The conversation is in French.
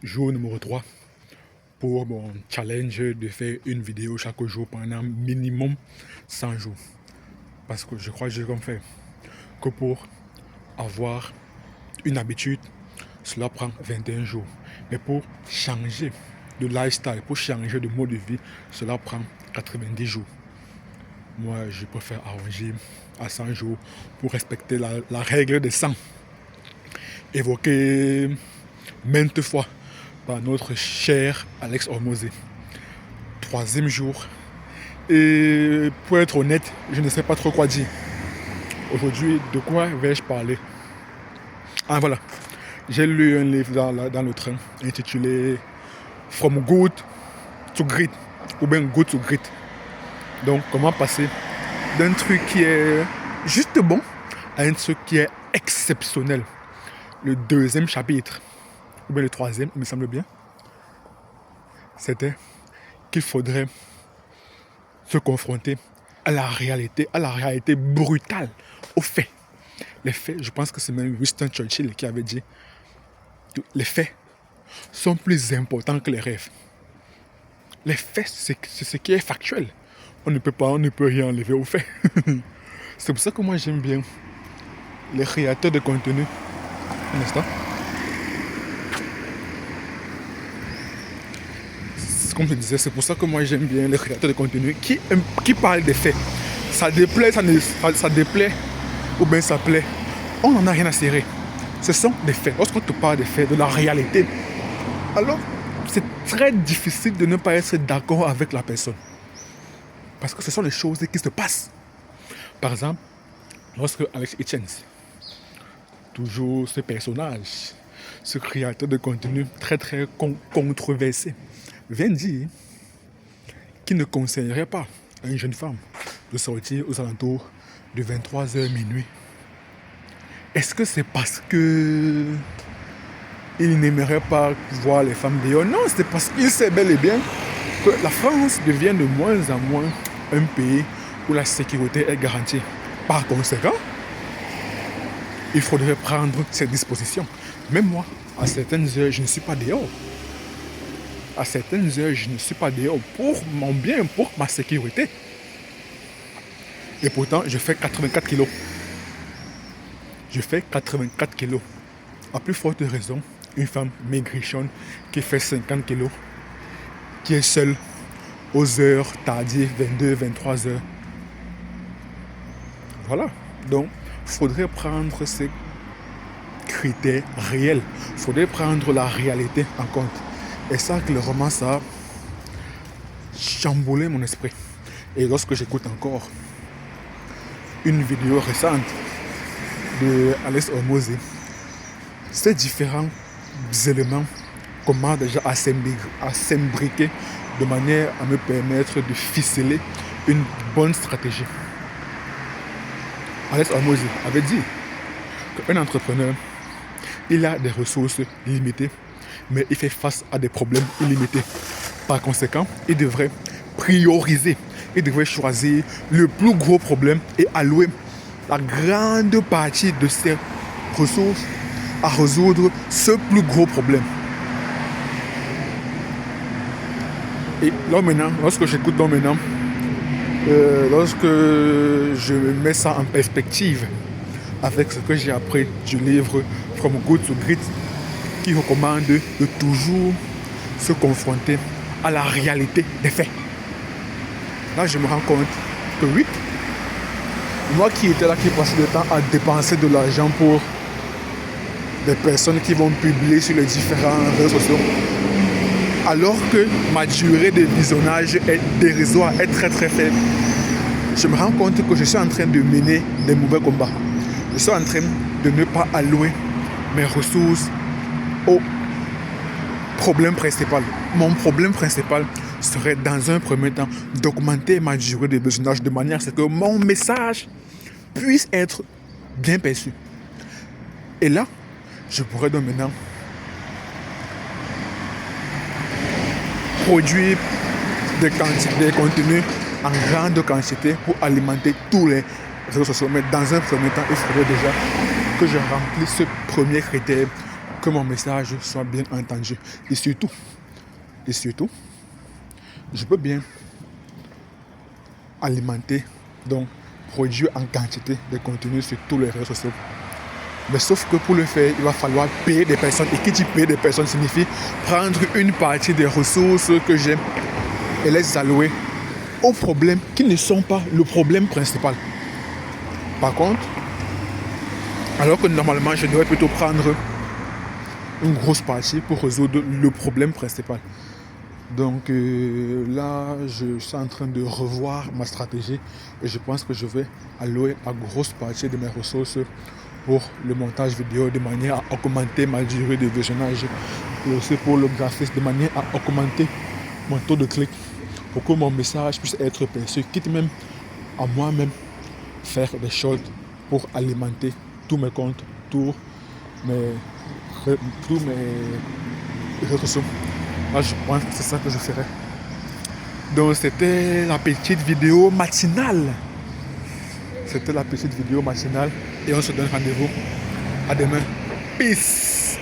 Jour numéro 3 pour mon challenge de faire une vidéo chaque jour pendant minimum 100 jours. Parce que je crois que j'ai comme fait que pour avoir une habitude, cela prend 21 jours. Mais pour changer de lifestyle, pour changer de mode de vie, cela prend 90 jours. Moi, je préfère arranger à 100 jours pour respecter la règle des 100. Évoquée maintes fois par notre cher Alex Hormozy. Troisième jour. Et pour être honnête, je ne sais pas trop quoi dire. Aujourd'hui, de quoi vais-je parler? Ah voilà, j'ai lu un livre dans le train intitulé From Good to Great, ou bien Good to Great. Donc, comment passer d'un truc qui est juste bon à un truc qui est exceptionnel. Le deuxième chapitre, ou bien le troisième, il me semble bien, c'était qu'il faudrait se confronter à la réalité brutale, aux faits. Les faits, je pense que c'est même Winston Churchill qui avait dit que les faits sont plus importants que les rêves. Les faits, c'est ce qui est factuel. On ne peut rien enlever aux faits. C'est pour ça que moi j'aime bien les créateurs de contenu. Un instant. Comme je disais, c'est pour ça que moi j'aime bien les créateurs de contenu qui parlent des faits. Ça déplaît, ça déplaît, ou bien ça plaît. On n'en a rien à cirer. Ce sont des faits. Lorsqu'on te parle des faits, de la réalité, alors c'est très difficile de ne pas être d'accord avec la personne. Parce que ce sont les choses qui se passent. Par exemple, lorsque Alex Hitchens, toujours ce personnage, ce créateur de contenu très controversé, vient dire qu'il ne conseillerait pas à une jeune femme de sortir aux alentours de 23h minuit. Est-ce que c'est parce que il n'aimerait pas voir les femmes dehors? Non, c'est parce qu'il sait bel et bien que la France devient de moins en moins un pays où la sécurité est garantie. Par conséquent, il faudrait prendre ces dispositions. Même moi, à certaines heures, je ne suis pas dehors. À certaines heures, je ne suis pas dehors pour mon bien, pour ma sécurité. Et pourtant, je fais 84 kilos. Je fais 84 kilos. À plus forte raison, une femme maigrichonne qui fait 50 kilos, qui est seule aux heures tardives, 22, 23 heures. Voilà. Donc, il faudrait prendre ces critères réels. Il faudrait prendre la réalité en compte. Et ça, clairement, ça a chamboulé mon esprit. Et lorsque j'écoute encore une vidéo récente de Alex Hormozy, ces différents éléments commencent déjà à s'imbriquer de manière à me permettre de ficeler une bonne stratégie. Alex Hormozy avait dit qu'un entrepreneur, il a des ressources limitées, mais il fait face à des problèmes illimités. Par conséquent, il devrait prioriser, il devrait choisir le plus gros problème et allouer la grande partie de ses ressources à résoudre ce plus gros problème. Et là maintenant, lorsque j'écoute lorsque je mets ça en perspective avec ce que j'ai appris du livre From Good to Great, qui recommande de toujours se confronter à la réalité des faits. Là, je me rends compte que oui, moi qui étais là, qui passais le temps à dépenser de l'argent pour des personnes qui vont publier sur les différents réseaux sociaux, alors que ma durée de visionnage est dérisoire, est très faible, je me rends compte que je suis en train de mener des mauvais combats. Je suis en train de ne pas allouer mes ressources au problème principal. Mon problème principal serait dans un premier temps d'augmenter ma durée de visionnage de manière à ce que mon message puisse être bien perçu. Et là, je pourrais donc maintenant produire des contenus en grande quantité pour alimenter tous les réseaux sociaux. Mais dans un premier temps, il faudrait déjà que je remplisse ce premier critère, que mon message soit bien entendu. Et surtout, je peux bien alimenter, donc produire en quantité des contenus sur tous les réseaux sociaux. Mais sauf que pour le faire, il va falloir payer des personnes. Et qui dit payer des personnes signifie prendre une partie des ressources que j'ai et les allouer aux problèmes qui ne sont pas le problème principal. Par contre, alors que normalement, je devrais plutôt prendre une grosse partie pour résoudre le problème principal. Donc là, je suis en train de revoir ma stratégie et je pense que je vais allouer la grosse partie de mes ressources pour le montage vidéo de manière à augmenter ma durée de visionnage et aussi pour le graphisme de manière à augmenter mon taux de clic pour que mon message puisse être perçu, quitte même à moi-même faire des choses pour alimenter tous mes comptes, tous mes réseaux sociaux. Là, je pense que c'est ça que je ferai. Donc, c'était la petite vidéo matinale. Et on se donne rendez-vous à demain. Peace.